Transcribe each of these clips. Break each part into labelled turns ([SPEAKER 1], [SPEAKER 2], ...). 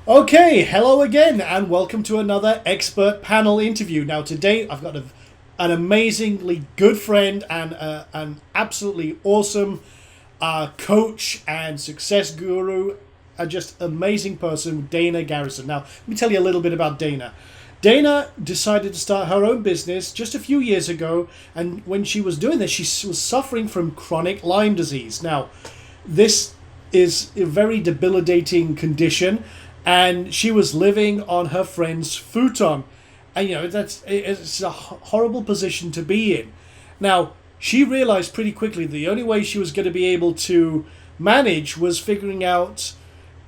[SPEAKER 1] Okay, hello again, and welcome to another expert panel interview. Now, today I've got an amazingly good friend and an absolutely awesome coach and success guru, a just amazing person, Dana Garrison. Now, let me tell you a little bit about Dana. Dana decided to start her own business just a few years ago, and when she was doing this, she was suffering from chronic Lyme disease. Now, this is a very debilitating condition, and she was living on her friend's futon, and it's a horrible position to be in. Now, she realized pretty quickly the only way she was going to be able to manage was figuring out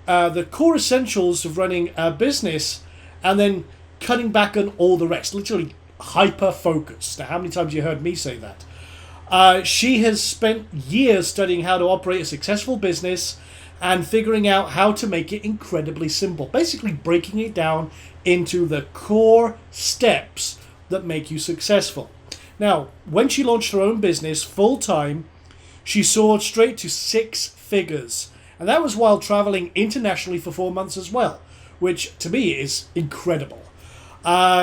[SPEAKER 1] the core essentials of running a business, and then cutting back on all the rest. Literally hyper focus. Now, how many times have you heard me say that? She has spent years studying how to operate a successful business and figuring out how to make it incredibly simple. Basically breaking it down into the core steps that make you successful. Now, when she launched her own business full-time, she soared straight to 6 figures. And that was while traveling internationally for 4 months as well, which to me is incredible.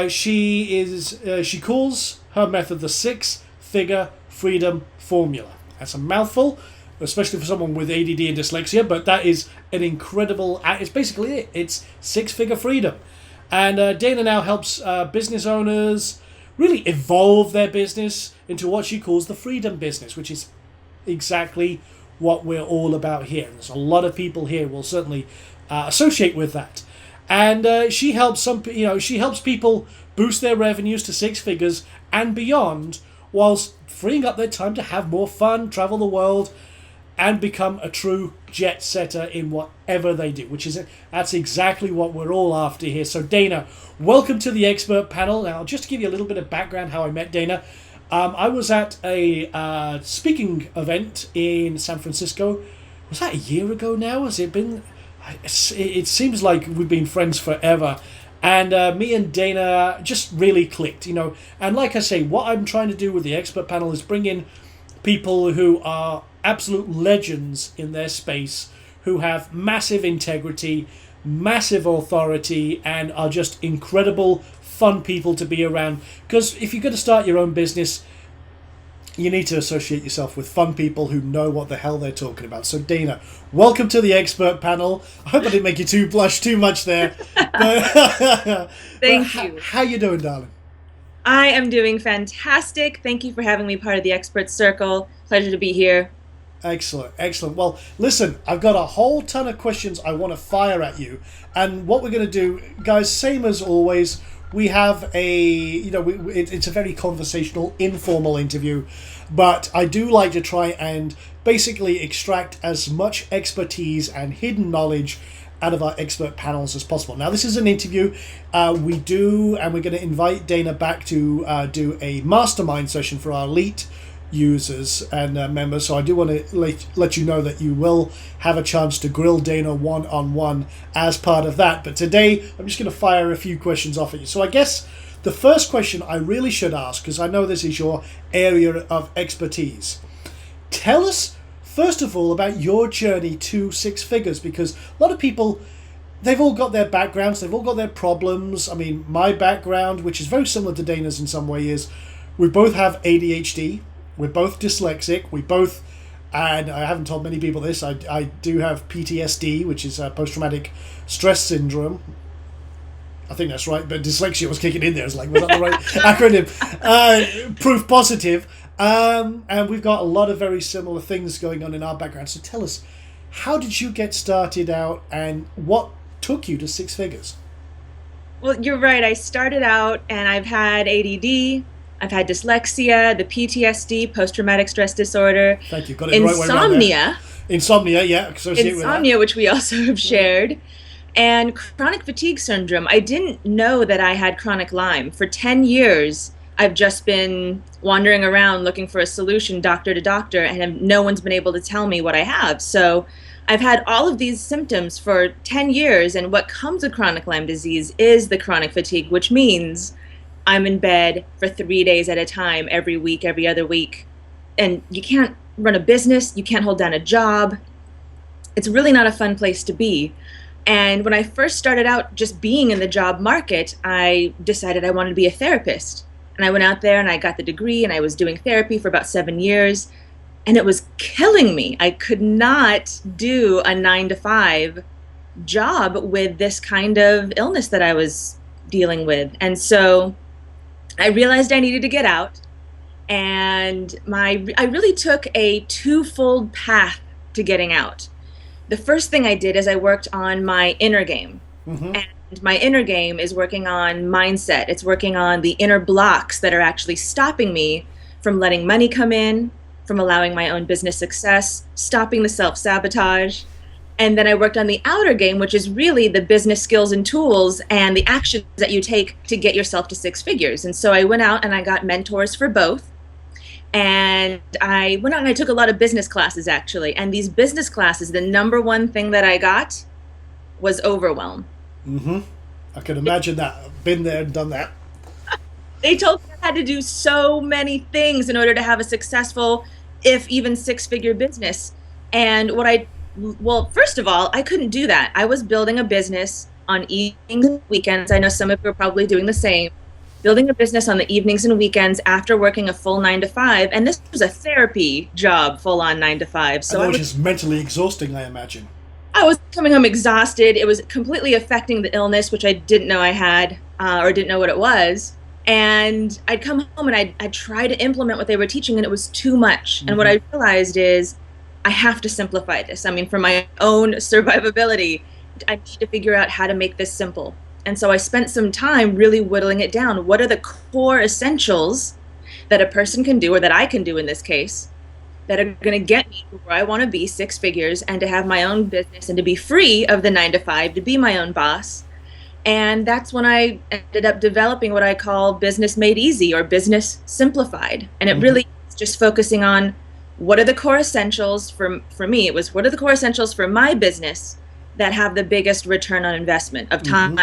[SPEAKER 1] She calls her method the 6-figure freedom formula. That's a mouthful, especially for someone with ADD and dyslexia, but that is an incredible, it's basically it. It's 6-figure freedom. And Dana now helps business owners really evolve their business into what she calls the freedom business, which is exactly what we're all about here. There's a lot of people here will certainly associate with that. And she helps people boost their revenues to 6 figures and beyond, whilst freeing up their time to have more fun, travel the world, and become a true jet setter in whatever they do, that's exactly what we're all after here. So Dana, welcome to the expert panel. Now, just to give you a little bit of background how I met Dana, I was at a speaking event in San Francisco. Was that a year ago now? Has it been? It seems like we've been friends forever. And me and Dana just really clicked, And like I say, what I'm trying to do with the expert panel is bring in people who are absolute legends in their space, who have massive integrity, massive authority, and are just incredible, fun people to be around. Because if you're going to start your own business, you need to associate yourself with fun people who know what the hell they're talking about. So Dana, welcome to the expert panel. I hope I didn't make you blush too much there.
[SPEAKER 2] Thank you.
[SPEAKER 1] How you doing, darling?
[SPEAKER 2] I am doing fantastic. Thank you for having me part of the expert circle. Pleasure to be here.
[SPEAKER 1] Excellent, excellent. Well, listen, I've got a whole ton of questions I want to fire at you. And what we're going to do, guys, same as always, we have it's a very conversational, informal interview, but I do like to try and basically extract as much expertise and hidden knowledge out of our expert panels as possible. Now, this is an interview and we're going to invite Dana back to do a mastermind session for our elite users and members. So I do want to let you know that you will have a chance to grill Dana one-on-one as part of that. But today, I'm just going to fire a few questions off at you. So I guess the first question I really should ask, because I know this is your area of expertise, tell us, first of all, about your journey to 6 figures, because a lot of people, they've all got their backgrounds, they've all got their problems. I mean, my background, which is very similar to Dana's in some way, is we both have ADHD. We're both dyslexic. And I haven't told many people this, I do have PTSD, which is post-traumatic stress syndrome. I think that's right, but dyslexia was kicking in there. It's like, was that the right acronym? Proof positive. And we've got a lot of very similar things going on in our background. So tell us, how did you get started out and what took you to 6 figures?
[SPEAKER 2] Well, you're right. I started out and I've had ADD. I've had dyslexia, the PTSD, post-traumatic stress disorder.
[SPEAKER 1] Thank you. Got it the right way around there. Insomnia, yeah.
[SPEAKER 2] Insomnia, which we also have shared. And chronic fatigue syndrome. I didn't know that I had chronic Lyme. For 10 years, I've just been wandering around looking for a solution, doctor to doctor, and no one's been able to tell me what I have. So I've had all of these symptoms for 10 years, and what comes with chronic Lyme disease is the chronic fatigue, which means I'm in bed for 3 days at a time, every week, every other week. And you can't run a business, you can't hold down a job. It's really not a fun place to be. And when I first started out just being in the job market, I decided I wanted to be a therapist. And I went out there and I got the degree and I was doing therapy for about 7 years. And it was killing me. I could not do a 9 to 5 job with this kind of illness that I was dealing with. And so I realized I needed to get out. And I really took a twofold path to getting out. The first thing I did is I worked on my inner game.
[SPEAKER 1] Mm-hmm.
[SPEAKER 2] And my inner game is working on mindset. It's working on the inner blocks that are actually stopping me from letting money come in, from allowing my own business success, stopping the self-sabotage. And then I worked on the outer game, which is really the business skills and tools and the actions that you take to get yourself to 6 figures. And so I went out and I got mentors for both. And I went out and I took a lot of business classes, actually. And these business classes, the number one thing that I got was overwhelm.
[SPEAKER 1] Mm-hmm. I can imagine that. I've been there and done that.
[SPEAKER 2] They told me I had to do so many things in order to have a successful, if even 6-figure business. And well, first of all, I couldn't do that. I was building a business on evenings and weekends. I know some of you are probably doing the same. Building a business on the evenings and weekends after working a full 9 to 5. And this was a therapy job, full on 9 to 5.
[SPEAKER 1] So which is mentally exhausting, I imagine.
[SPEAKER 2] I was coming home exhausted. It was completely affecting the illness, which I didn't know I had or didn't know what it was. And I'd come home and I'd try to implement what they were teaching, and it was too much.
[SPEAKER 1] Mm-hmm.
[SPEAKER 2] And what I realized is I have to simplify this. I mean, for my own survivability, I need to figure out how to make this simple. And so I spent some time really whittling it down. What are the core essentials that a person can do, or that I can do in this case, that are going to get me to where I want to be, 6 figures, and to have my own business and to be free of the 9 to 5, to be my own boss. And that's when I ended up developing what I call business made easy, or business simplified. And it really is just focusing on what are the core essentials for me. It was, what are the core essentials for my business that have the biggest return on investment of time.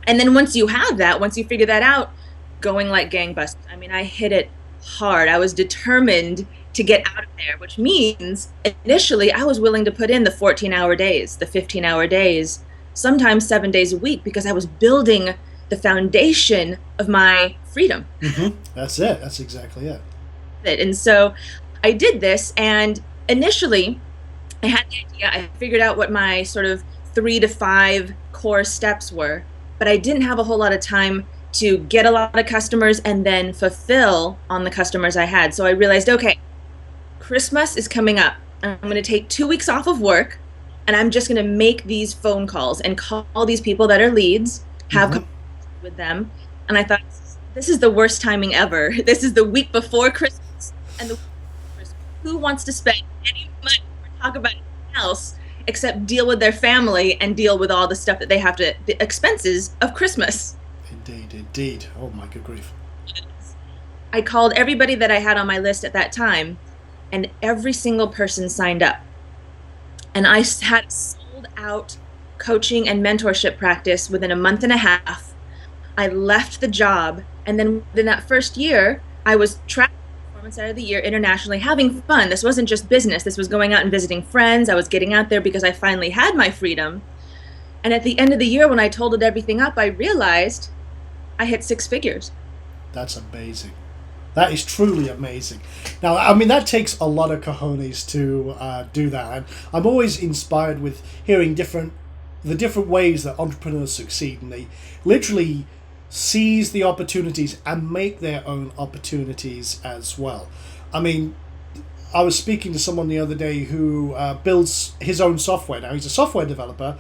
[SPEAKER 2] And then once you have that, once you figure that out, going like gangbusters. I mean, I hit it hard. I was determined to get out of there, which means initially I was willing to put in the 14-hour days, the 15-hour days, sometimes 7 days a week, because I was building the foundation of my freedom.
[SPEAKER 1] Mm-hmm. That's it. That's exactly it.
[SPEAKER 2] And so I did this, and initially I had the idea. I figured out what my sort of 3 to 5 core steps were. But I didn't have a whole lot of time to get a lot of customers and then fulfill on the customers I had. So I realized, okay, Christmas is coming up. I'm going to take 2 weeks off of work, and I'm just going to make these phone calls and call these people that are leads, have conversations with them. And I thought, this is the worst timing ever. This is the week before Christmas and the week before Christmas. Who wants to spend any money or talk about anything else except deal with their family and deal with all the stuff that they have to, the expenses of Christmas?
[SPEAKER 1] Indeed, indeed. Oh my good grief.
[SPEAKER 2] I called everybody that I had on my list at that time, and every single person signed up. And I had a sold out coaching and mentorship practice within a month and a half. I left the job, and then within that first year, I was tracking performance out of the year internationally, having fun. This wasn't just business. This was going out and visiting friends. I was getting out there because I finally had my freedom. And at the end of the year, when I totaled everything up, I realized I hit 6 figures.
[SPEAKER 1] That's amazing. That is truly amazing. Now, I mean, that takes a lot of cojones to do that. And I'm always inspired with hearing the different ways that entrepreneurs succeed. And they literally seize the opportunities and make their own opportunities as well. I mean, I was speaking to someone the other day who builds his own software. Now, he's a software developer,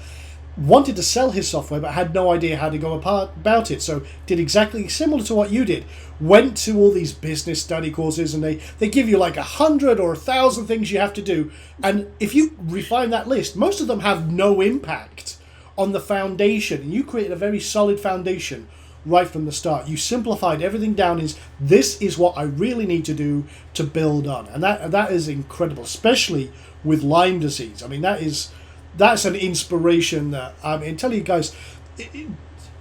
[SPEAKER 1] wanted to sell his software but had no idea how to go about it, so did exactly similar to what you did. Went to all these business study courses, and they give you like 100 or 1,000 things you have to do, and if you refine that list, most of them have no impact on the foundation, and you created a very solid foundation right from the start. You simplified everything down as this is what I really need to do to build on, and that is incredible, especially with Lyme disease. I mean, that's an inspiration that, I mean, tell you guys,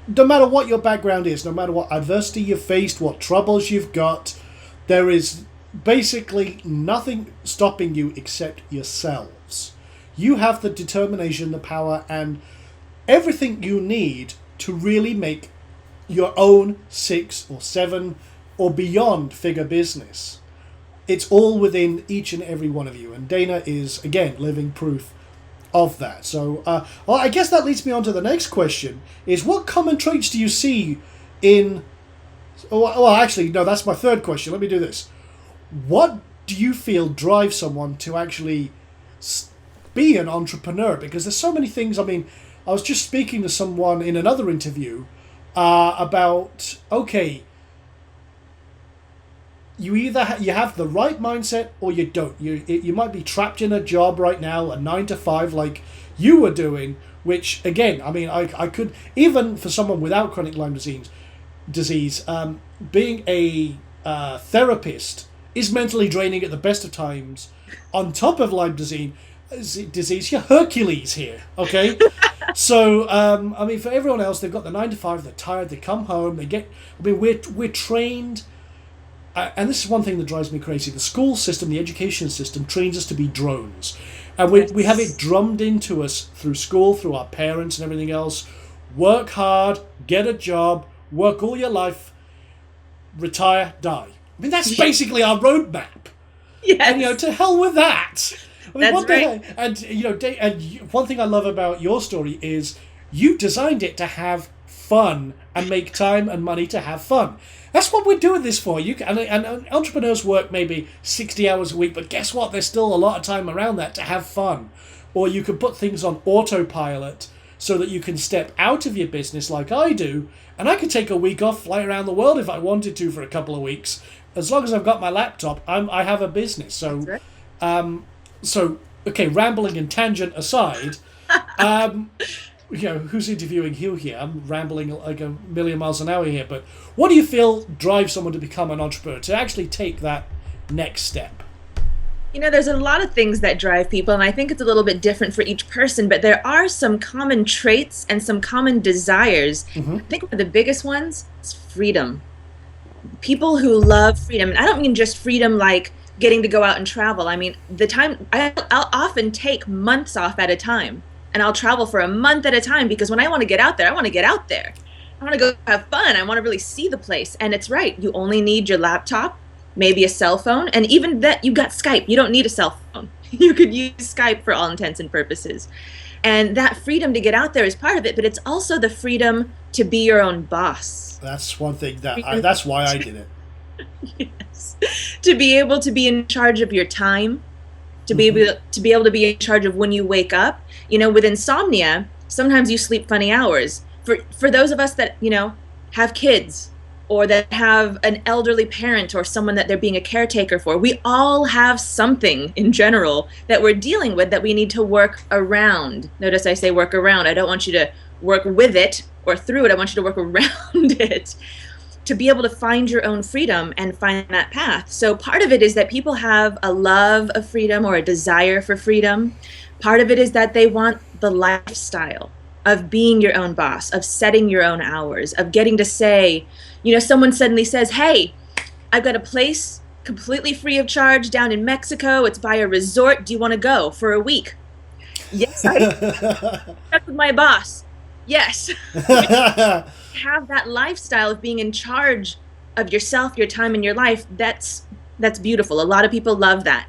[SPEAKER 1] no matter what your background is, no matter what adversity you've faced, what troubles you've got, there is basically nothing stopping you except yourselves. you have the determination, the power, and everything you need to really make your own 6 or 7 or beyond figure business. It's all within each and every one of you, and Dana is, again, living proof of that. So, well, I guess that leads me on to the next question, is what common traits do you see in... Well, actually, no, that's my third question. Let me do this. What do you feel drives someone to actually be an entrepreneur? Because there's so many things. I mean, I was just speaking to someone in another interview about, okay, you either you have the right mindset or you don't. You might be trapped in a job right now, a 9 to 5, like you were doing. Which again, I mean, I could, even for someone without chronic Lyme disease, being a therapist is mentally draining at the best of times. On top of Lyme disease, you're Hercules here. Okay, so I mean, for everyone else, they've got the 9 to 5. They're tired. They come home. They get. I mean, we're trained. And this is one thing that drives me crazy. The school system, the education system, trains us to be drones. And we have it drummed into us through school, through our parents and everything else. Work hard, get a job, work all your life, retire, die. I mean, that's basically our roadmap.
[SPEAKER 2] Yes.
[SPEAKER 1] And, to hell with that. I mean,
[SPEAKER 2] That's right.
[SPEAKER 1] And one thing I love about your story is you designed it to have fun and make time and money to have fun. That's what we're doing this for. And entrepreneurs work maybe 60 hours a week, but guess what? There's still a lot of time around that to have fun. Or you can put things on autopilot so that you can step out of your business like I do, and I could take a week off, fly around the world if I wanted to for a couple of weeks. As long as I've got my laptop, I have a business. So,
[SPEAKER 2] That's right.
[SPEAKER 1] Okay, rambling and tangent aside, who's interviewing Hugh here? I'm rambling like a million miles an hour here, but what do you feel drives someone to become an entrepreneur, to actually take that next step?
[SPEAKER 2] There's a lot of things that drive people, and I think it's a little bit different for each person, but there are some common traits and some common desires.
[SPEAKER 1] Mm-hmm.
[SPEAKER 2] I think one of the biggest ones is freedom. People who love freedom, and I don't mean just freedom like getting to go out and travel. I mean, I'll often take months off at a time, and I'll travel for a month at a time, because when I want to get out there, I want to get out there. I want to go have fun. I want to really see the place. And it's right. You only need your laptop, maybe a cell phone, and even that, you got Skype. You don't need a cell phone. You could use Skype for all intents and purposes. And that freedom to get out there is part of it, but it's also the freedom to be your own boss.
[SPEAKER 1] That's one thing that's why I did it.
[SPEAKER 2] Yes. To be able to be in charge of your time, to be able to be in charge of when you wake up. With insomnia, sometimes you sleep funny hours. For those of us that, have kids, or that have an elderly parent or someone that they're being a caretaker for, we all have something in general that we're dealing with that we need to work around. Notice I say work around. I don't want you to work with it or through it. I want you to work around it, to be able to find your own freedom and find that path. So part of it is that people have a love of freedom or a desire for freedom. Part of it is that they want the lifestyle of being your own boss, of setting your own hours, of getting to say, someone suddenly says, hey, I've got a place completely free of charge down in Mexico. It's by a resort. Do you want to go for a week? Yes, that's with my boss. Yes. Have that lifestyle of being in charge of yourself, your time, and your life. That's beautiful. A lot of people love that.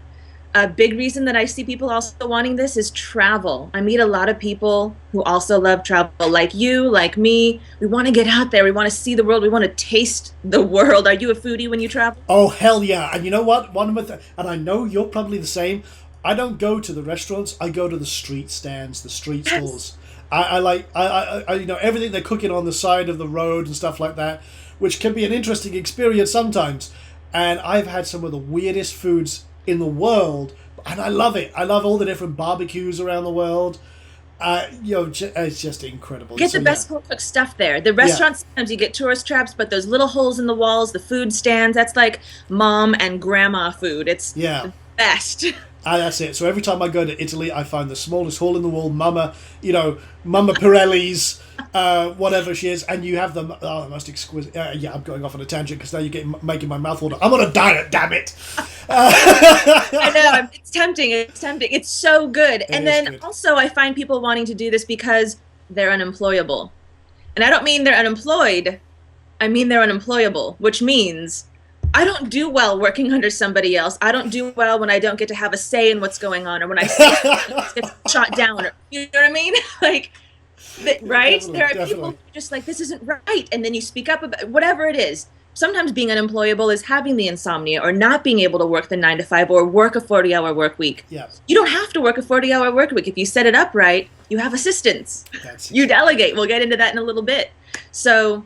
[SPEAKER 2] A big reason that I see people also wanting this is travel. I meet a lot of people who also love travel, like you, like me. We want to get out there. We want to see the world. We want to taste the world. Are you a foodie when you travel?
[SPEAKER 1] Oh, hell yeah. And you know what? And I know you're probably the same. I don't go to the restaurants. I go to the street stands, the street stalls. I like everything they're cooking on the side of the road and stuff like that, which can be an interesting experience sometimes. And I've had some of the weirdest foods in the world, and I love it. I love all the different barbecues around the world. It's just incredible.
[SPEAKER 2] Get the best home cooked stuff there. The restaurants, sometimes you get tourist traps, but those little holes in the walls, the food stands, that's like mom and grandma food. It's the best.
[SPEAKER 1] That's it. So every time I go to Italy, I find the smallest hole in the wall, Mama Pirelli's, whatever she is, and you have the most exquisite. Yeah, I'm going off on a tangent because now you're making my mouth water. I'm on a diet, damn it.
[SPEAKER 2] I know, it's tempting. It's tempting. It's so good. And then
[SPEAKER 1] good.
[SPEAKER 2] Also, I find people wanting to do this because they're unemployable. And I don't mean they're unemployed. I mean they're unemployable, which means I don't do well working under somebody else. I don't do well when I don't get to have a say in what's going on, or when I say get shot down, or you know what I mean? Like, right? There are people who are just like, this isn't right, and then you speak up about whatever it is. Sometimes being unemployable is having the insomnia, or not being able to work the 9 to 5, or work a 40-hour work week.
[SPEAKER 1] Yes.
[SPEAKER 2] You don't have to work a 40-hour work week. If you set it up right, you have assistants. You delegate. We'll get into that in a little bit. So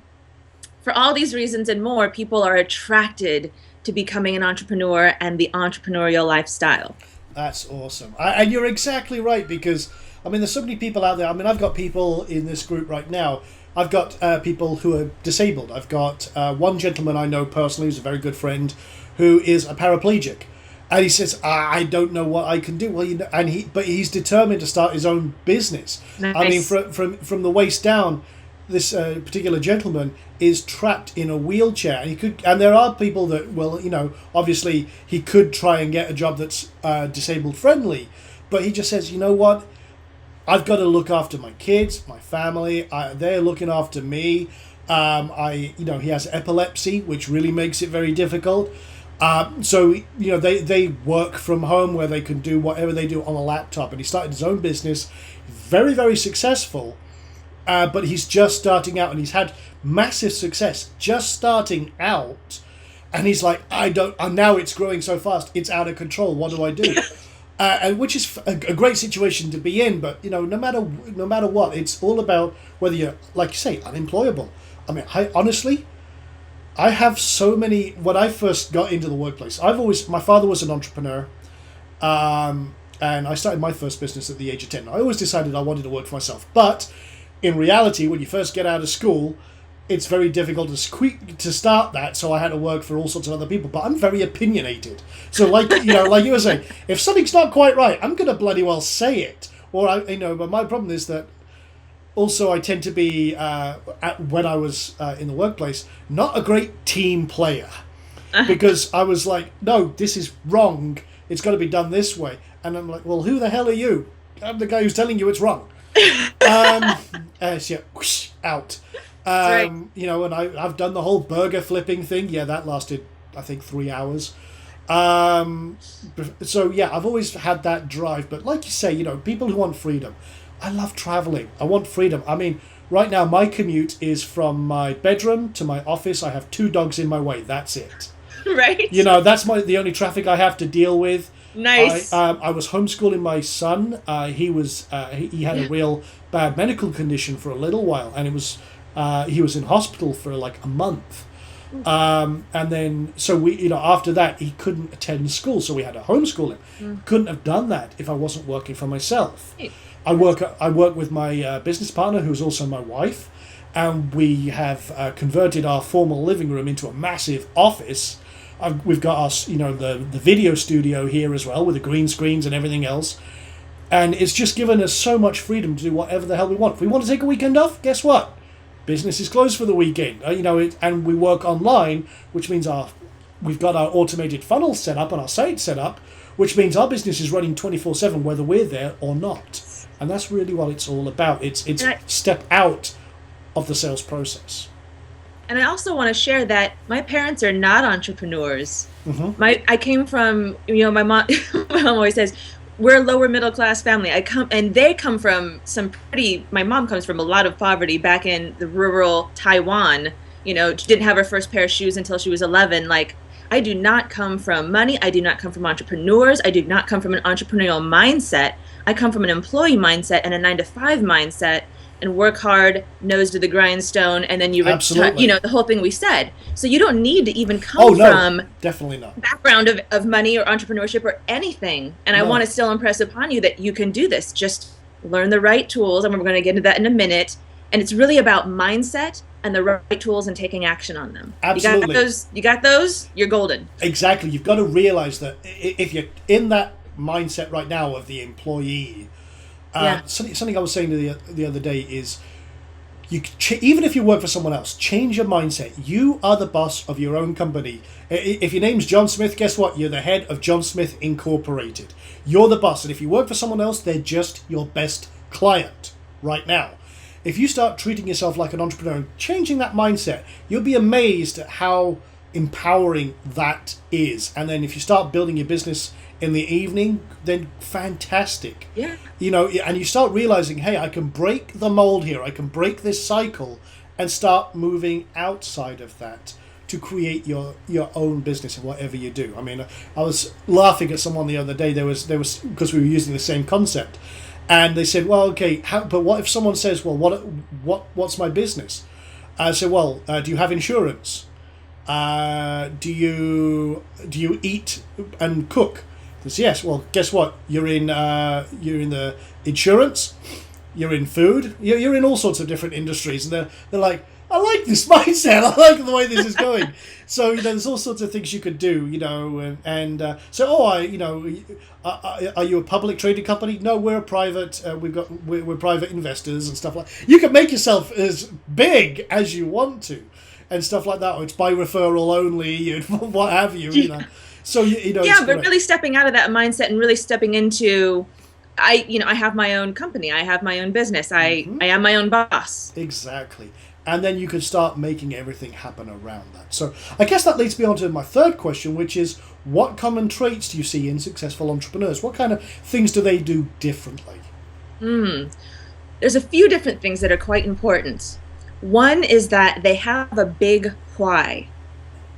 [SPEAKER 2] for all these reasons and more, people are attracted to becoming an entrepreneur and the entrepreneurial lifestyle.
[SPEAKER 1] That's awesome. And you're exactly right, because, I mean, there's so many people out there. I mean, I've got people in this group right now. I've got people who are disabled. I've got one gentleman I know personally who's a very good friend who is a paraplegic. And he says, I don't know what I can do. Well, you know, but he's determined to start his own business.
[SPEAKER 2] Nice.
[SPEAKER 1] I mean, from the waist down, this particular gentleman is trapped in a wheelchair, and there are people that, well, you know, obviously he could try and get a job that's disabled friendly, but he just says, you know what, I've got to look after my kids, my family. They're looking after me. He has epilepsy, which really makes it very difficult. So you know, they work from home where they can do whatever they do on a laptop, and he started his own business, very, very successful. But he's just starting out, and he's had massive success just starting out. And he's like, now it's growing so fast, it's out of control. What do I do? And which is a great situation to be in. But, you know, no matter what, it's all about whether you're, like you say, unemployable. I mean, I have so many. When I first got into the workplace, my father was an entrepreneur. And I started my first business at the age of 10. I always decided I wanted to work for myself. But in reality, when you first get out of school, it's very difficult to start that. So I had to work for all sorts of other people. But I'm very opinionated. So like you were saying, if something's not quite right, I'm going to bloody well say it. But my problem is that also I tend to be, when I was in the workplace, not a great team player. Because I was like, no, this is wrong. It's got to be done this way. And I'm like, well, who the hell are you? I'm the guy who's telling you it's wrong. Whoosh, out.
[SPEAKER 2] Right.
[SPEAKER 1] You know, and I've done the whole burger flipping thing. Yeah, that lasted, I think, 3 hours. So yeah, I've always had that drive. But like you say, you know, people who want freedom. I love traveling. I want freedom. I mean, right now my commute is from my bedroom to my office. I have 2 dogs in my way. That's it.
[SPEAKER 2] Right.
[SPEAKER 1] You know, that's the only traffic I have to deal with.
[SPEAKER 2] Nice.
[SPEAKER 1] I was homeschooling my son. He had a real bad medical condition for a little while, and he was in hospital for like a month. And then after that he couldn't attend school, so we had to homeschool him. Couldn't have done that if I wasn't working for myself. I work with my business partner, who's also my wife, and we have converted our formal living room into a massive office. We've got our, the video studio here as well, with the green screens and everything else. And it's just given us so much freedom to do whatever the hell we want. If we want to take a weekend off, guess what? Business is closed for the weekend. And we work online, which means we've got our automated funnel set up and our site set up, which means our business is running 24/7, whether we're there or not. And that's really what it's all about. It's step out of the sales process.
[SPEAKER 2] And I also want to share that my parents are not entrepreneurs.
[SPEAKER 1] Mm-hmm.
[SPEAKER 2] I came from, my mom. My mom always says, we're a lower middle class family. They come from my mom comes from a lot of poverty back in the rural Taiwan. She didn't have her first pair of shoes until she was 11. Like, I do not come from money. I do not come from entrepreneurs. I do not come from an entrepreneurial mindset. I come from an employee mindset and a 9 to 5 mindset. And work hard, nose to the grindstone, and then the whole thing we said. So you don't need to even come from
[SPEAKER 1] definitely not
[SPEAKER 2] background of money or entrepreneurship or anything. And I want to still impress upon you that you can do this. Just learn the right tools, and we're going to get into that in a minute. And it's really about mindset and the right tools and taking action on them.
[SPEAKER 1] Absolutely.
[SPEAKER 2] You got those, you're golden.
[SPEAKER 1] Exactly. You've got to realize that if you're in that mindset right now of the employee, something I was saying the other day is, even if you work for someone else, change your mindset. You are the boss of your own company. If your name's John Smith, guess what? You're the head of John Smith Incorporated. You're the boss. And if you work for someone else, they're just your best client right now. If you start treating yourself like an entrepreneur and changing that mindset, you'll be amazed at how empowering that is. And then if you start building your business in the evening, then fantastic.
[SPEAKER 2] Yeah.
[SPEAKER 1] And you start realizing, hey, I can break the mold here. I can break this cycle and start moving outside of that to create your own business in whatever you do. I mean, I was laughing at someone the other day. There was because we were using the same concept, and they said, well, okay, but what if someone says, well, what's my business? I said, well, do you have insurance? Do you eat and cook? Says, yes. Well, guess what? You're in the insurance. You're in food. You're in all sorts of different industries, and they're like, I like this mindset. I like the way this is going. So there's all sorts of things you could do. Are you a public traded company? No, we're a private. We're private investors and stuff like. You can make yourself as big as you want to, and stuff like that. Or it's by referral only, and what have you. So
[SPEAKER 2] yeah, but really stepping out of that mindset and really stepping into, I have my own company, I have my own business, I am my own boss.
[SPEAKER 1] Exactly, and then you can start making everything happen around that. So I guess that leads me on to my third question, which is, what common traits do you see in successful entrepreneurs? What kind of things do they do differently?
[SPEAKER 2] There's a few different things that are quite important. One is that they have a big why.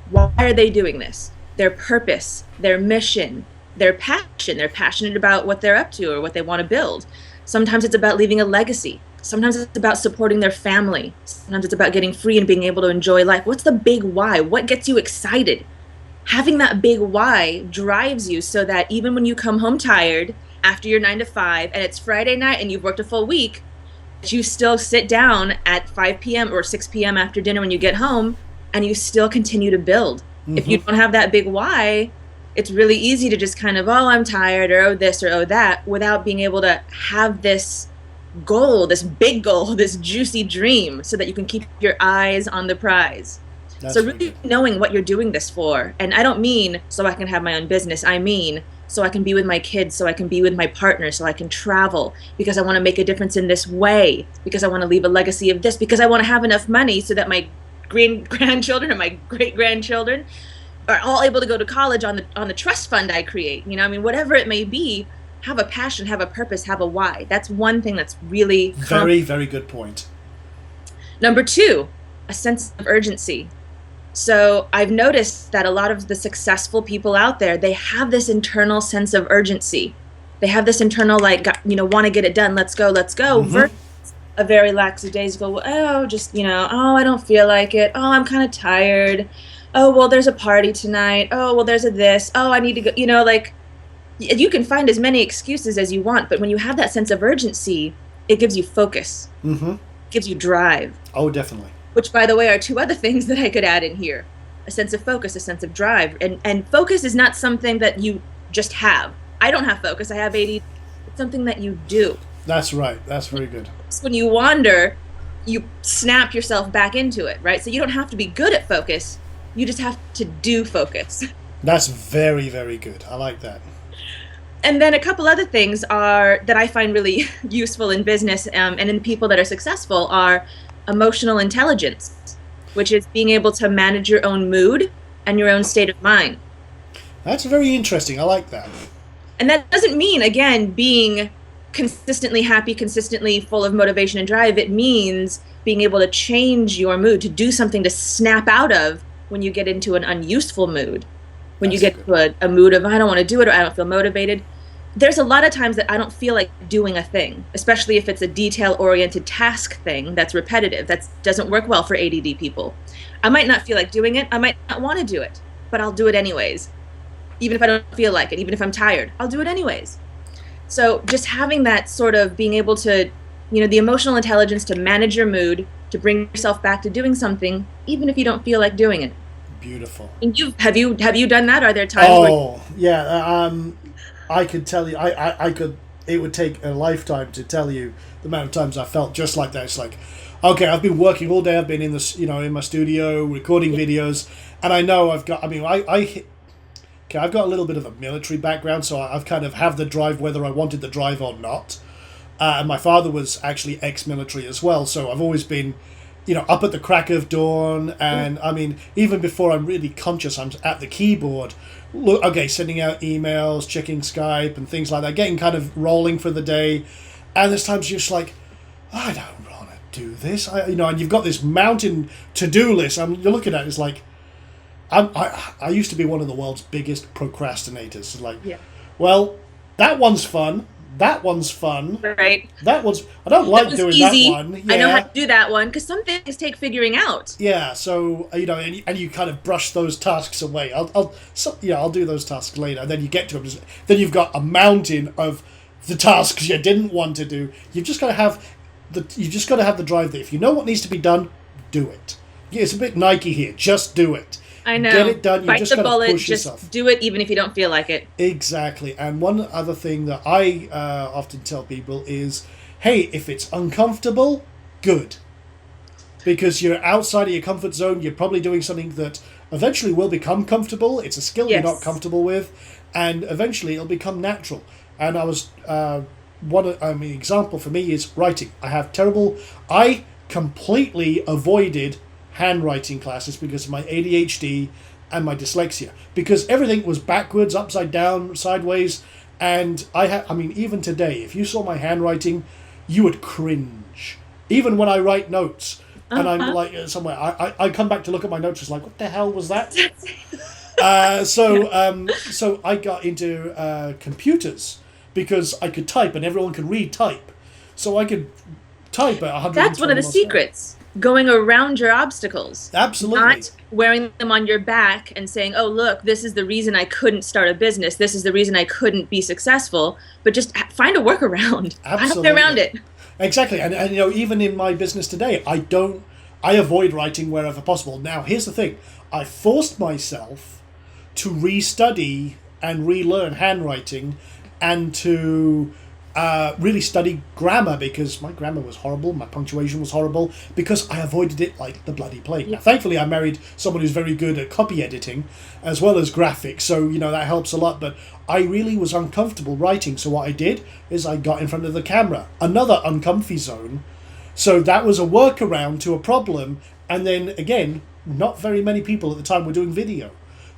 [SPEAKER 2] Why are they doing this? Their purpose, their mission, their passion. They're passionate about what they're up to or what they want to build. Sometimes it's about leaving a legacy. Sometimes it's about supporting their family. Sometimes it's about getting free and being able to enjoy life. What's the big why? What gets you excited? Having that big why drives you so that even when you come home tired after your 9 to 5 and it's Friday night and you've worked a full week, you still sit down at 5 p.m. or 6 p.m. after dinner when you get home and you still continue to build. If you don't have that big why, it's really easy to just kind of, I'm tired, or this, or that, without being able to have this goal, this big goal, this juicy dream, so that you can keep your eyes on the prize. So really knowing what you're doing this for. And I don't mean so I can have my own business. I mean so I can be with my kids, so I can be with my partner, so I can travel, because I want to make a difference in this way, because I want to leave a legacy of this, because I want to have enough money so that my grandchildren or my great-grandchildren are all able to go to college on the trust fund I create. Whatever it may be, have a passion, have a purpose, have a why. That's one thing that's really
[SPEAKER 1] very, very good point.
[SPEAKER 2] Number 2, a sense of urgency. So I've noticed that a lot of the successful people out there, they have this internal sense of urgency. They have this internal, want to get it done. Let's go. Versus a very lackadaisical, I don't feel like it. Oh, I'm kind of tired. Oh, well, there's a party tonight. Oh, well, there's a this. Oh, I need to go. You can find as many excuses as you want, but when you have that sense of urgency, it gives you focus. Gives you drive.
[SPEAKER 1] Oh, definitely.
[SPEAKER 2] Which, by the way, are 2 other things that I could add in here. A sense of focus, a sense of drive. And focus is not something that you just have. I don't have focus. I have ADD. It's something that you do.
[SPEAKER 1] That's right. That's very good.
[SPEAKER 2] When you wander, you snap yourself back into it, right? So you don't have to be good at focus. You just have to do focus.
[SPEAKER 1] That's very, very good. I like that.
[SPEAKER 2] And then a couple other things that I find really useful in business and in people that are successful are emotional intelligence, which is being able to manage your own mood and your own state of mind.
[SPEAKER 1] That's very interesting. I like that.
[SPEAKER 2] And that doesn't mean, again, being consistently happy, consistently full of motivation and drive. It means being able to change your mood, to do something to snap out of when you get into an unuseful mood. When you get to a mood of, I don't want to do it, or I don't feel motivated. There's a lot of times that I don't feel like doing a thing, especially if it's a detail-oriented task thing that's repetitive. That doesn't work well for ADD people. I might not feel like doing it. I might not want to do it, but I'll do it anyways. Even if I don't feel like it, even if I'm tired, I'll do it anyways. So just having that sort of being able to, the emotional intelligence to manage your mood, to bring yourself back to doing something, even if you don't feel like doing it.
[SPEAKER 1] Beautiful.
[SPEAKER 2] And have you done that? Are there times?
[SPEAKER 1] Yeah. I could tell you, I could it would take a lifetime to tell you the amount of times I felt just like that. It's like, okay, I've been working all day. I've been in this, in my studio recording videos, and I know I've got. I mean, okay, I've got a little bit of a military background, so I've kind of have the drive whether I wanted the drive or not. And my father was actually ex-military as well, so I've always been, up at the crack of dawn, and I mean, even before I'm really conscious, I'm at the keyboard, sending out emails, checking Skype and things like that, getting kind of rolling for the day, and there's times you're just like, I don't want to do this, and you've got this mountain to-do list, you're looking at it, it's like, I used to be one of the world's biggest procrastinators, like, well, that one's fun. That one's fun.
[SPEAKER 2] Right.
[SPEAKER 1] That one's... I don't like doing
[SPEAKER 2] easy.
[SPEAKER 1] that one. Yeah.
[SPEAKER 2] I know how to do that one, because some things take figuring out.
[SPEAKER 1] Yeah, so, and you kind of brush those tasks away. I'll do those tasks later. And then you get to them. Then you've got a mountain of the tasks you didn't want to do. You've just got to have the drive there. If you know what needs to be done, do it. Yeah, it's a bit Nike here. Just do it.
[SPEAKER 2] I know.
[SPEAKER 1] Get it done. You
[SPEAKER 2] Bite
[SPEAKER 1] just
[SPEAKER 2] the
[SPEAKER 1] got to
[SPEAKER 2] bullet.
[SPEAKER 1] push
[SPEAKER 2] Just
[SPEAKER 1] yourself.
[SPEAKER 2] do it, even if you don't feel like it.
[SPEAKER 1] Exactly. And one other thing that I often tell people is, hey, if it's uncomfortable, good. Because you're outside of your comfort zone, you're probably doing something that eventually will become comfortable. It's a skill you're not comfortable with, and eventually it'll become natural. And example for me is writing. I completely avoided handwriting classes because of my ADHD and my dyslexia, because everything was backwards, upside down, sideways, and even today, if you saw my handwriting, you would cringe. Even when I write notes, and I'm like somewhere, I come back to look at my notes, it's like, what the hell was that? So I got into computers because I could type and everyone could read type, so I could type at 100.
[SPEAKER 2] That's one of the secrets. Going around your obstacles.
[SPEAKER 1] Absolutely.
[SPEAKER 2] Not wearing them on your back and saying, oh, look, this is the reason I couldn't start a business. This is the reason I couldn't be successful. But just find a workaround.
[SPEAKER 1] Absolutely.
[SPEAKER 2] Find around it.
[SPEAKER 1] Exactly. And even in my business today, I avoid writing wherever possible. Now, here's the thing. I forced myself to restudy and relearn handwriting and to really study grammar, because my grammar was horrible, my punctuation was horrible, because I avoided it like the bloody plague. Now, thankfully, I married someone who's very good at copy editing as well as graphics, so that helps a lot. But I really was uncomfortable writing, so what I did is I got in front of the camera, another uncomfy zone. So that was a workaround to a problem, and then again, not very many people at the time were doing video.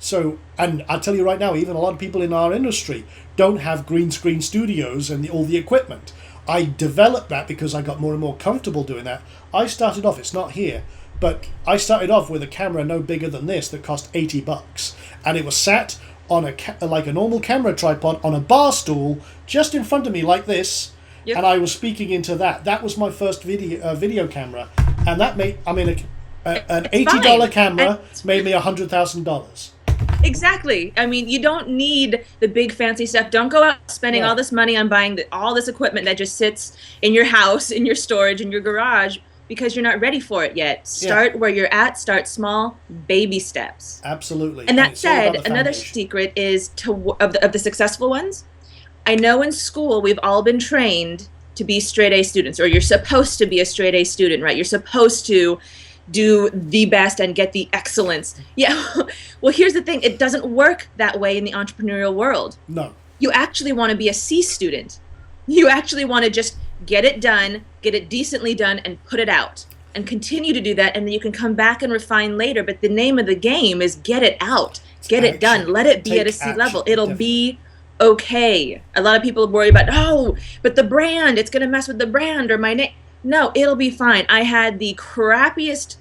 [SPEAKER 1] So, and I'll tell you right now, even a lot of people in our industry don't have green screen studios and all the equipment. I developed that because I got more and more comfortable doing that. I started off, it's not here, but I started off with a camera no bigger than this that cost $80. And it was sat on like a normal camera tripod on a bar stool just in front of me like this. Yep. And I was speaking into that. That was my first video camera. And that made, an $80 camera made me $100,000.
[SPEAKER 2] Exactly. I mean, you don't need the big fancy stuff. Don't go out spending all this money on buying all this equipment that just sits in your house, in your storage, in your garage, because you're not ready for it yet. Start where you're at. Start small, baby steps.
[SPEAKER 1] Absolutely.
[SPEAKER 2] And that said, another secret is of the successful ones. I know in school we've all been trained to be straight A students, or you're supposed to be a straight A student, right? You're supposed to do the best and get the excellence. Yeah. Well, here's the thing. It doesn't work that way in the entrepreneurial world.
[SPEAKER 1] No.
[SPEAKER 2] You actually want to be a C student. You actually want to just get it done, get it decently done, and put it out. And continue to do that, and then you can come back and refine later. But the name of the game is get it out. Get it done. Let it be at a C level. It'll be okay. A lot of people worry about, but the brand, it's going to mess with the brand or my name. No, it'll be fine. I had the crappiest,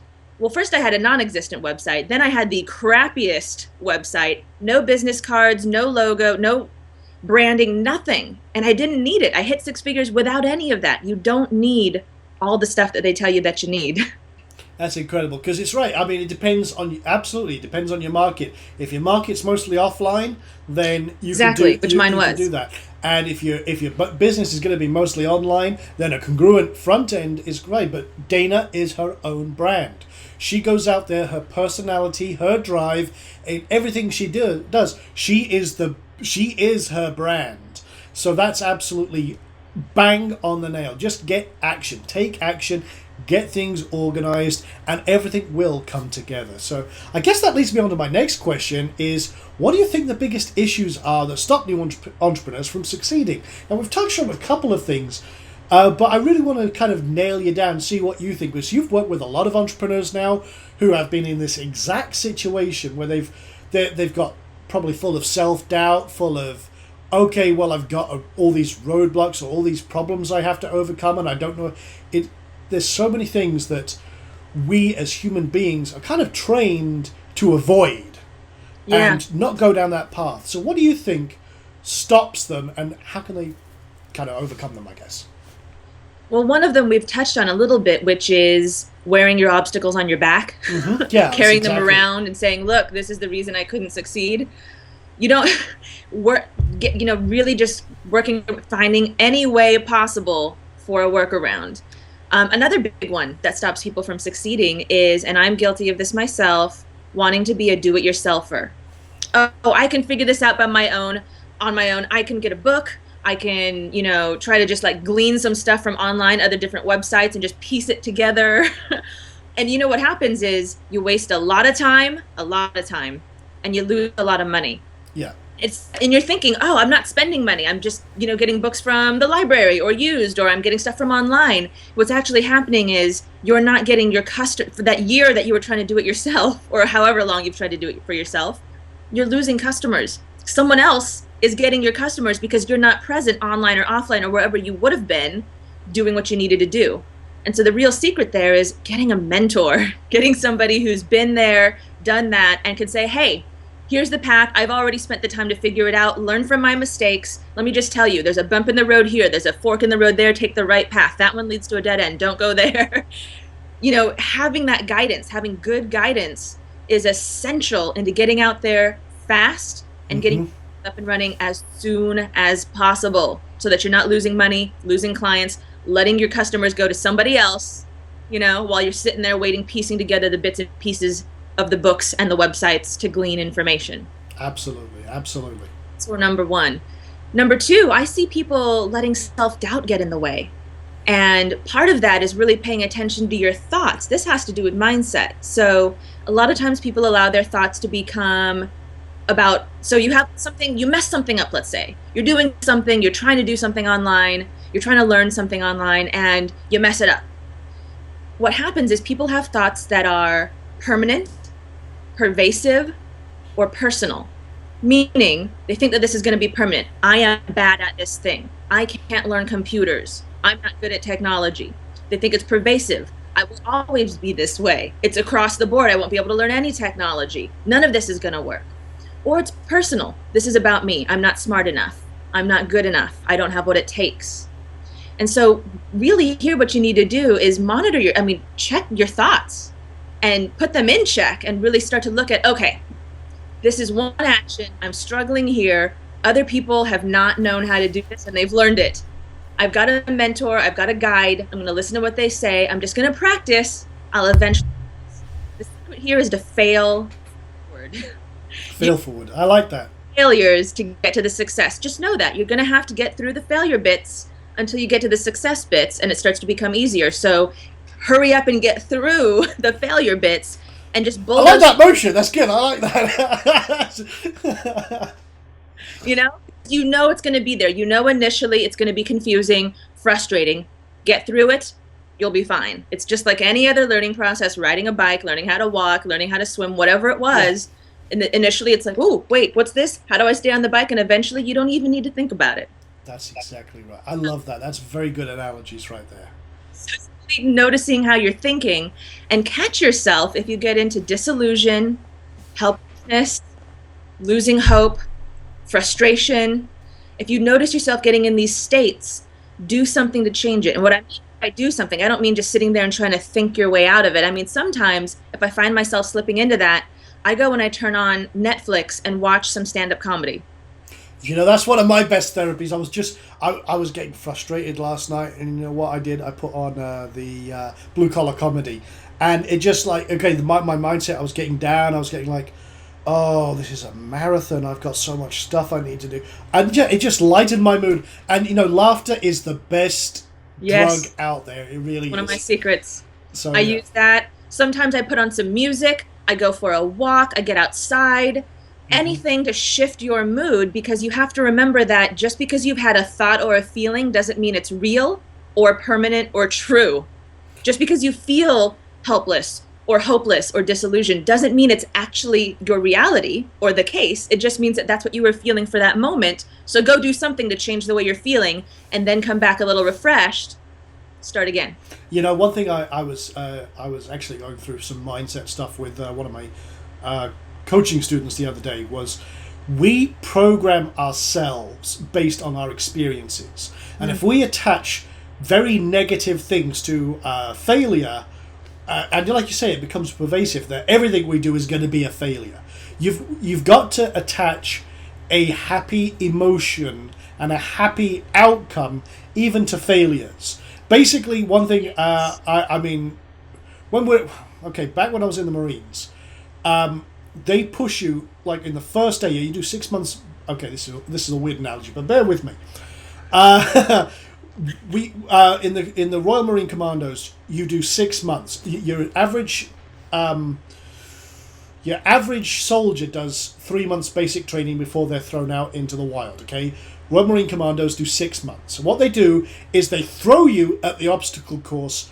[SPEAKER 2] first I had a non-existent website. Then I had the crappiest website. No business cards, no logo, no branding, nothing. And I didn't need it. I hit 6 figures without any of that. You don't need all the stuff that they tell you that you need.
[SPEAKER 1] That's incredible, because it's right. I mean, it depends on your market. If your market's mostly offline, then you can do that. And if your business is going to be mostly online, then a congruent front end is great. But Dana is her own brand. She goes out there, her personality, her drive, and everything she does. She is her brand. So that's absolutely bang on the nail. Just get action, take action, get things organized, and everything will come together. So I guess that leads me on to my next question is, what do you think the biggest issues are that stop new entrepreneurs from succeeding? Now, we've touched on a couple of things, but I really want to kind of nail you down, see what you think, because you've worked with a lot of entrepreneurs now who have been in this exact situation where they've got probably full of self-doubt, full of, okay, well, I've got all these roadblocks or all these problems I have to overcome, and I don't know. There's so many things that we as human beings are kind of trained to avoid and not go down that path. So what do you think stops them, and how can they kind of overcome them, I guess?
[SPEAKER 2] Well, one of them we've touched on a little bit, which is wearing your obstacles on your back,
[SPEAKER 1] yeah,
[SPEAKER 2] carrying them around and saying, look, this is the reason I couldn't succeed. You don't really just working, finding any way possible for a workaround. Another big one that stops people from succeeding is, and I'm guilty of this myself, wanting to be a do-it-yourselfer. Oh, I can figure this out on my own. I can get a book. I can, try to just like glean some stuff from online, other different websites, and just piece it together. And what happens is you waste a lot of time, and you lose a lot of money.
[SPEAKER 1] Yeah.
[SPEAKER 2] And you're thinking, oh, I'm not spending money. I'm just, getting books from the library or used, or I'm getting stuff from online. What's actually happening is you're not getting your customer for that year that you were trying to do it yourself, or however long you've tried to do it for yourself. You're losing customers. Someone else is getting your customers because you're not present online or offline or wherever you would have been doing what you needed to do. And so the real secret there is getting a mentor, getting somebody who's been there, done that, and can say, hey, here's the path. I've already spent the time to figure it out, learn from my mistakes. Let me just tell you, there's a bump in the road here. There's a fork in the road there. Take the right path. That one leads to a dead end. Don't go there. Having that guidance, having good guidance is essential into getting out there fast and getting up and running as soon as possible so that you're not losing money, losing clients, letting your customers go to somebody else, while you're sitting there waiting, piecing together the bits and pieces of the books and the websites to glean information.
[SPEAKER 1] Absolutely.
[SPEAKER 2] So number one. Number two, I see people letting self-doubt get in the way. And part of that is really paying attention to your thoughts. This has to do with mindset. So a lot of times people allow their thoughts to become about, so you mess something up, let's say. You're doing something, you're trying to do something online, you're trying to learn something online, and you mess it up. What happens is people have thoughts that are permanent, pervasive, or personal, meaning they think that this is going to be permanent. I am bad at this thing. I can't learn computers. I'm not good at technology. They think it's pervasive. I will always be this way. It's across the board. I won't be able to learn any technology. None of this is going to work. Or it's personal. This is about me. I'm not smart enough. I'm not good enough. I don't have what it takes. And so really here what you need to do is check your thoughts and put them in check and really start to look at, okay, this is one action. I'm struggling here. Other people have not known how to do this and they've learned it. I've got a mentor. I've got a guide. I'm going to listen to what they say. I'm just going to practice. I'll eventually. The secret here is to fail forward.
[SPEAKER 1] Fail forward. I like that.
[SPEAKER 2] Failures to get to the success. Just know that you're going to have to get through the failure bits until you get to the success bits, and it starts to become easier. So hurry up and get through the failure bits and just bulldoze.
[SPEAKER 1] I like that motion. That's good. I like that.
[SPEAKER 2] It's going to be there. Initially it's going to be confusing, frustrating. Get through it. You'll be fine. It's just like any other learning process, riding a bike, learning how to walk, learning how to swim, whatever it was. Yeah. And initially it's like, oh, wait, what's this? How do I stay on the bike? And eventually you don't even need to think about it.
[SPEAKER 1] That's exactly right. I love that. That's very good analogies right there.
[SPEAKER 2] Just noticing how you're thinking, and catch yourself if you get into disillusion, helplessness, losing hope, frustration. If you notice yourself getting in these states, do something to change it. And what I mean by do something, I don't mean just sitting there and trying to think your way out of it. I mean, sometimes if I find myself slipping into that, I go and I turn on Netflix and watch some stand-up comedy.
[SPEAKER 1] That's one of my best therapies. I was getting frustrated last night, and you know what I did? I put on the blue collar comedy, and it just like, okay, my mindset, I was getting down. I was getting like, oh, this is a marathon. I've got so much stuff I need to do. And yeah, it just lightened my mood. And, laughter is the best drug out there. It really
[SPEAKER 2] One
[SPEAKER 1] is.
[SPEAKER 2] of my secrets.
[SPEAKER 1] So
[SPEAKER 2] I use that. Sometimes I put on some music. I go for a walk. I get outside. Anything to shift your mood, because you have to remember that just because you've had a thought or a feeling doesn't mean it's real or permanent or true. Just because you feel helpless or hopeless or disillusioned doesn't mean it's actually your reality or the case. It just means that that's what you were feeling for that moment. So go do something to change the way you're feeling, and then come back a little refreshed. Start again.
[SPEAKER 1] One thing I was actually going through some mindset stuff with one of my coaching students the other day. Was we program ourselves based on our experiences, and if we attach very negative things to failure, and like you say, it becomes pervasive, that everything we do is going to be a failure. You've got to attach a happy emotion and a happy outcome even to failures. Basically, one thing, back when I was in the Marines, they push you, like in the first day, you do 6 months. Okay, this is a weird analogy, but bear with me. We in the Royal Marine Commandos, you do 6 months. Your average soldier does 3 months basic training before they're thrown out into the wild. Okay, Royal Marine Commandos do 6 months. So what they do is they throw you at the obstacle course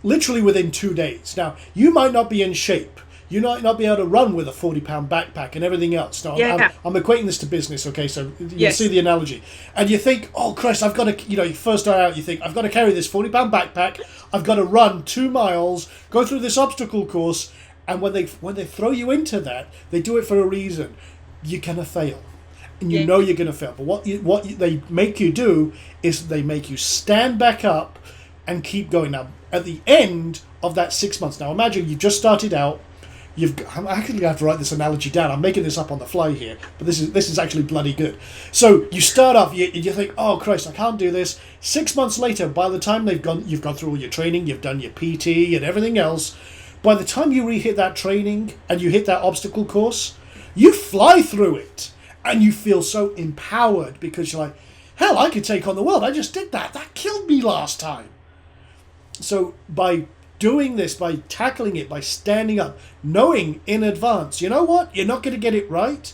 [SPEAKER 1] literally within 2 days. Now, you might not be in shape. You might not be able to run with a 40-pound backpack and everything else. Now, I'm equating this to business, okay? So you see the analogy. And you think, oh, Christ, I've got to, you first start out, you think, I've got to carry this 40-pound backpack. I've got to run 2 miles, go through this obstacle course. And when they throw you into that, they do it for a reason. You're going to fail. And you know you're going to fail. But what they make you do is they make you stand back up and keep going. Now, at the end of that 6 months, now imagine you just started out. I'm actually going to have to write this analogy down. I'm making this up on the fly here, but this is actually bloody good. So you start off, you think, oh Christ, I can't do this. 6 months later, by the time you've gone through all your training, you've done your PT and everything else. By the time you re-hit that training and you hit that obstacle course, you fly through it and you feel so empowered, because you're like, hell, I could take on the world. I just did that. That killed me last time. So by doing this, by tackling it, by standing up, knowing in advance, you know what? You're not going to get it right.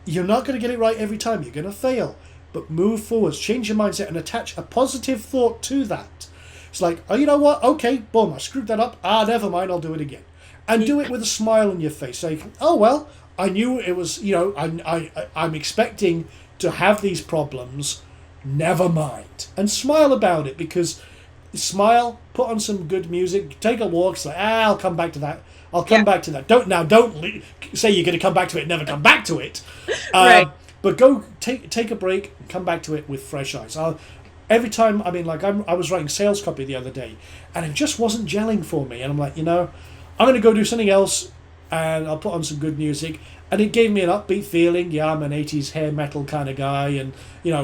[SPEAKER 1] You're not going to get it right every time. You're going to fail. But move forwards, change your mindset, and attach a positive thought to that. It's like, oh, you know what? Okay, boom, I screwed that up. Never mind, I'll do it again. And do it with a smile on your face. Say, oh, well, I knew it was, I'm expecting to have these problems. Never mind. And smile about it, because smile, put on some good music, take a walk, say, I'll come back to that. I'll come back to that. Don't say you're going to come back to it and never come back to it.
[SPEAKER 2] Right.
[SPEAKER 1] But go take a break and come back to it with fresh eyes. Every time, I was writing sales copy the other day, and it just wasn't gelling for me. And I'm like, I'm going to go do something else, and I'll put on some good music. And it gave me an upbeat feeling. Yeah, I'm an 80s hair metal kind of guy, and,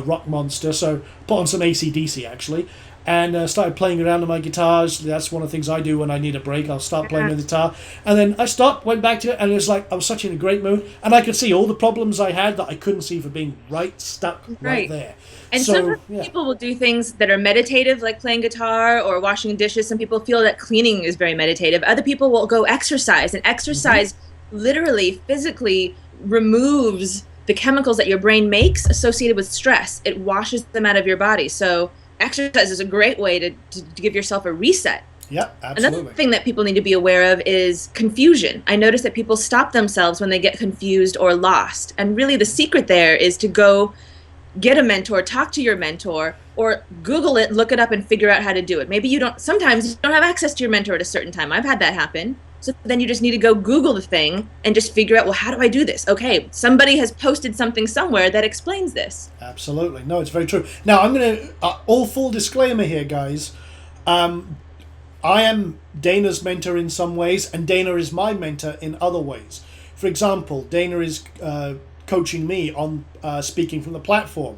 [SPEAKER 1] rock monster. So put on some AC/DC, actually. And started playing around on my guitars. That's one of the things I do when I need a break. I'll start playing the guitar. And then I stopped, went back to it, and it was like I was such in a great mood. And I could see all the problems I had that I couldn't see for being stuck right there.
[SPEAKER 2] And sometimes people will do things that are meditative, like playing guitar or washing dishes. Some people feel that cleaning is very meditative. Other people will go exercise. And exercise literally, physically removes the chemicals that your brain makes associated with stress. It washes them out of your body. So exercise is a great way to give yourself a reset.
[SPEAKER 1] Yeah, absolutely.
[SPEAKER 2] Another thing that people need to be aware of is confusion. I notice that people stop themselves when they get confused or lost. And really the secret there is to go get a mentor, talk to your mentor, or Google it, look it up, and figure out how to do it. Maybe sometimes you don't have access to your mentor at a certain time. I've had that happen. So then you just need to go Google the thing and just figure out, well, how do I do this? Okay, somebody has posted something somewhere that explains this.
[SPEAKER 1] Absolutely. No, it's very true. Now, I'm going to, all full disclaimer here, guys. I am Dana's mentor in some ways, and Dana is my mentor in other ways. For example, Dana is coaching me on speaking from the platform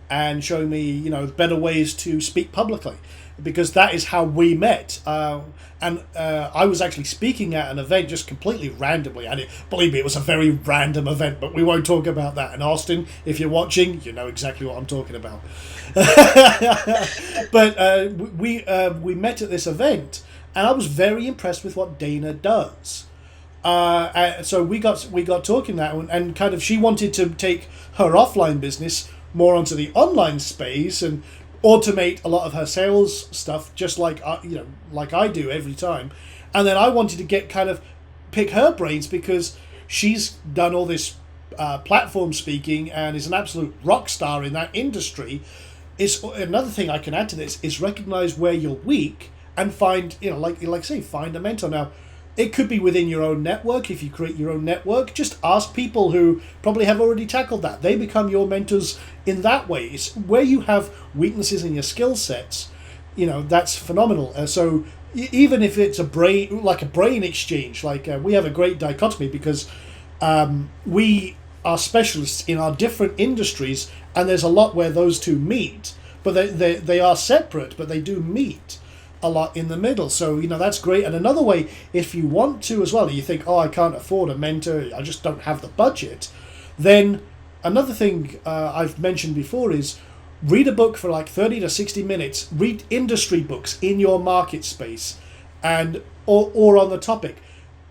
[SPEAKER 1] and showing me, better ways to speak publicly. because that is how we met. And I was actually speaking at an event just completely randomly. And believe me, it was a very random event, but we won't talk about that. And Austin, if you're watching, you know exactly what I'm talking about. But we met at this event, and I was very impressed with what Dana does. So we got talking that, and kind of she wanted to take her offline business more onto the online space and automate a lot of her sales stuff, just like like I do every time. And then I wanted to pick her brains, because she's done all this platform speaking and is an absolute rock star in that industry. It's another thing I can add to this is recognize where you're weak and find, like say, find a mentor. Now, it could be within your own network. If you create your own network, just ask people who probably have already tackled that. They become your mentors in that way. It's where you have weaknesses in your skill sets, that's phenomenal. So even if it's a brain exchange, we have a great dichotomy, because we are specialists in our different industries, and there's a lot where those two meet, but they are separate, but they do meet a lot in the middle. So that's great. And another way, if you want to as well, you think, oh, I can't afford a mentor, I just don't have the budget, then another thing I've mentioned before is read a book for like 30 to 60 minutes. Read industry books in your market space and or on the topic.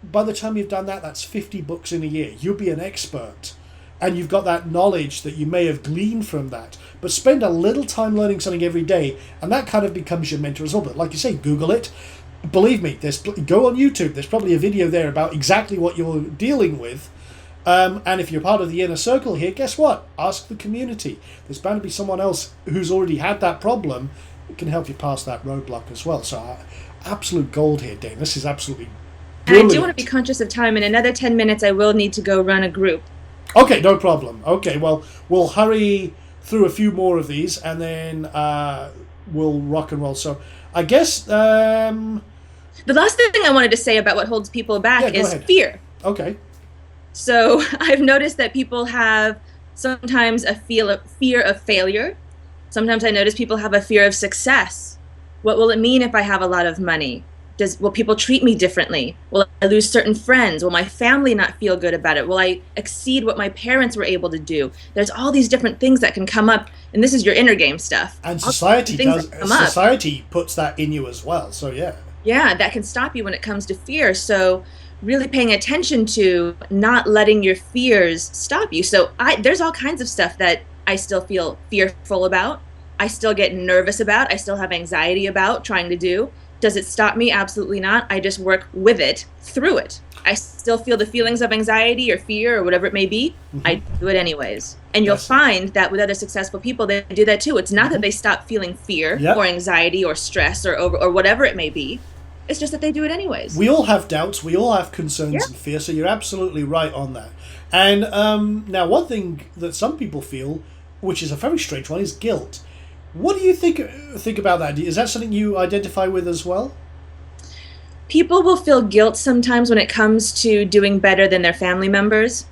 [SPEAKER 1] By the time you've done that, that's 50 books in a year. You'll be an expert, and you've got that knowledge that you may have gleaned from that. But spend a little time learning something every day, and that kind of becomes your mentor as well. But like you say, Google it. Believe me, go on YouTube. There's probably a video there about exactly what you're dealing with. And if you're part of the inner circle here, guess what? Ask the community. There's bound to be someone else who's already had that problem who can help you pass that roadblock as well. So absolute gold here, Dane. This is absolutely brilliant.
[SPEAKER 2] And I do want to be conscious of time. In another 10 minutes, I will need to go run a group.
[SPEAKER 1] Okay, no problem. Okay, well, we'll hurry through a few more of these, and then we'll rock and roll. So I guess...
[SPEAKER 2] the last thing I wanted to say about what holds people back is fear.
[SPEAKER 1] Okay.
[SPEAKER 2] So I've noticed that people have sometimes a fear of failure. Sometimes I notice people have a fear of success. What will it mean if I have a lot of money? Will people treat me differently? Will I lose certain friends? Will my family not feel good about it? Will I exceed what my parents were able to do? There's all these different things that can come up, and this is your inner game stuff.
[SPEAKER 1] And society puts that in you as well. So yeah.
[SPEAKER 2] Yeah, that can stop you when it comes to fear. So really paying attention to not letting your fears stop you. So there's all kinds of stuff that I still feel fearful about. I still get nervous about. I still have anxiety about trying to do. Does it stop me? Absolutely not. I just work with it, through it. I still feel the feelings of anxiety or fear or whatever it may be. Mm-hmm. I do it anyways. And you'll find that with other successful people, they do that too. It's not that they stop feeling fear or anxiety or stress or whatever it may be. It's just that they do it anyways.
[SPEAKER 1] We all have doubts. We all have concerns and fear. So you're absolutely right on that. And now one thing that some people feel, which is a very strange one, is guilt. What do you think about that? Is that something you identify with as well?
[SPEAKER 2] People will feel guilt sometimes when it comes to doing better than their family members.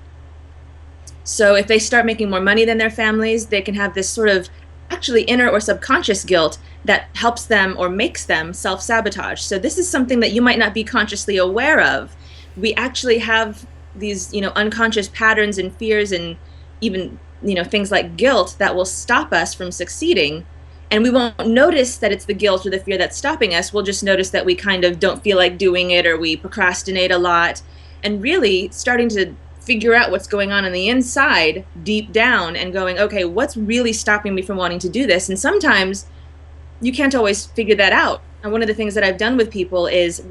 [SPEAKER 2] So if they start making more money than their families, they can have this sort of actually inner or subconscious guilt that helps them or makes them self-sabotage. So this is something that you might not be consciously aware of. We actually have these, unconscious patterns and fears and even, things like guilt that will stop us from succeeding. And we won't notice that it's the guilt or the fear that's stopping us. We'll just notice that we kind of don't feel like doing it, or we procrastinate a lot. And really starting to figure out what's going on the inside, deep down, and going, okay, what's really stopping me from wanting to do this? And sometimes you can't always figure that out. And one of the things that I've done with people is,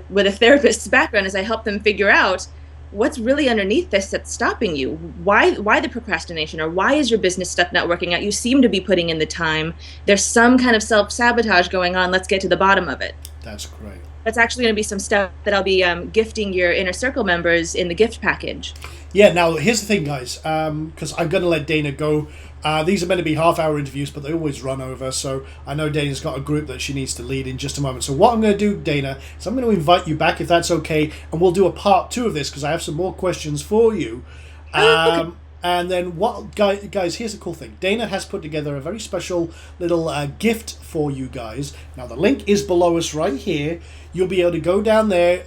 [SPEAKER 2] with a therapist's background, is I help them figure out what's really underneath this that's stopping you. Why the procrastination, or why is your business stuff not working out? You seem to be putting in the time. There's some kind of self-sabotage going on. Let's get to the bottom of it.
[SPEAKER 1] That's great.
[SPEAKER 2] That's actually going to be some stuff that I'll be gifting your Inner Circle members in the gift package.
[SPEAKER 1] Yeah, now here's the thing, guys, because I'm going to let Dana go. These are meant to be half-hour interviews, but they always run over, so I know Dana's got a group that she needs to lead in just a moment. So what I'm going to do, Dana, is I'm going to invite you back, if that's okay, and we'll do a part 2 of this, because I have some more questions for you.
[SPEAKER 2] Okay.
[SPEAKER 1] And then guys, here's a cool thing. Dana has put together a very special little gift for you guys. Now the link is below us right here. You'll be able to go down there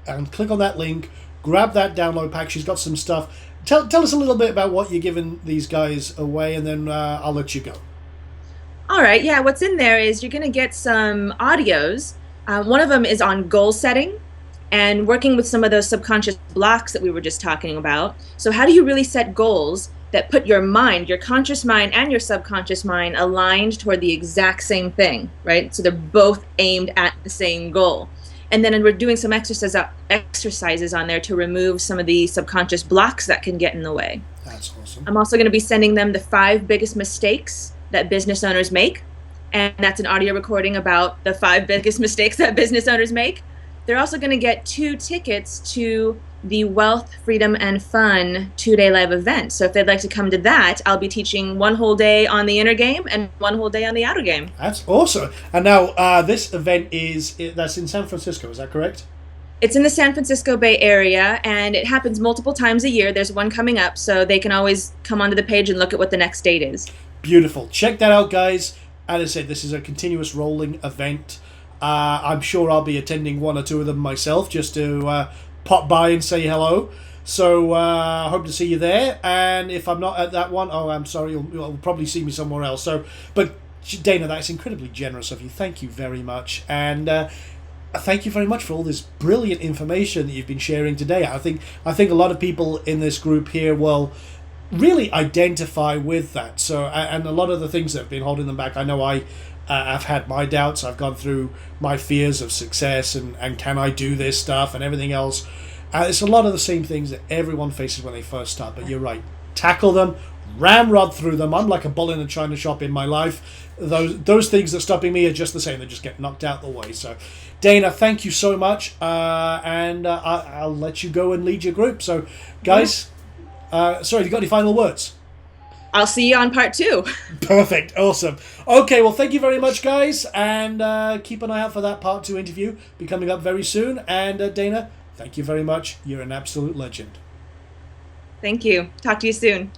[SPEAKER 1] and click on that link, grab that download pack. She's got some stuff. Tell us a little bit about what you're giving these guys away, and then I'll let you go.
[SPEAKER 2] All right, yeah, what's in there is you're going to get some audios. One of them is on goal setting and working with some of those subconscious blocks that we were just talking about. So how do you really set goals that put your mind, your conscious mind and your subconscious mind aligned toward the exact same thing, right? So they're both aimed at the same goal. And then we're doing some exercises on there to remove some of the subconscious blocks that can get in the way.
[SPEAKER 1] That's awesome.
[SPEAKER 2] I'm also going to be sending them the 5 biggest mistakes that business owners make. And that's an audio recording about the 5 biggest mistakes that business owners make. They're also going to get 2 tickets to the Wealth, Freedom, and Fun 2-day live event. So if they'd like to come to that, I'll be teaching 1 whole day on the inner game and 1 whole day on the outer game.
[SPEAKER 1] That's awesome. And now this event that's in San Francisco, is that correct?
[SPEAKER 2] It's in the San Francisco Bay Area, and it happens multiple times a year. There's one coming up, so they can always come onto the page and look at what the next date is.
[SPEAKER 1] Beautiful. Check that out, guys. As I said, this is a continuous rolling event. I'm sure I'll be attending 1 or 2 of them myself just to pop by and say hello. So I hope to see you there. And if I'm not at that one, I'm sorry, you'll probably see me somewhere else. But Dana, that's incredibly generous of you. Thank you very much. And thank you very much for all this brilliant information that you've been sharing today. I think a lot of people in this group here will really identify with that. So, and a lot of the things that have been holding them back, I know I've had my doubts. I've gone through my fears of success and can I do this stuff and everything else. It's a lot of the same things that everyone faces when they first start. But you're right. Tackle them, ramrod through them. I'm like a bull in a china shop in my life. Those things that are stopping me are just the same. They just get knocked out the way. So, Dana, thank you so much. And I'll let you go and lead your group. So, guys, sorry, have you got any final words?
[SPEAKER 2] I'll see you on part 2.
[SPEAKER 1] Perfect. Awesome. Okay, well, thank you very much, guys. And keep an eye out for that part 2 interview. Be coming up very soon. And Dana, thank you very much. You're an absolute legend.
[SPEAKER 2] Thank you. Talk to you soon.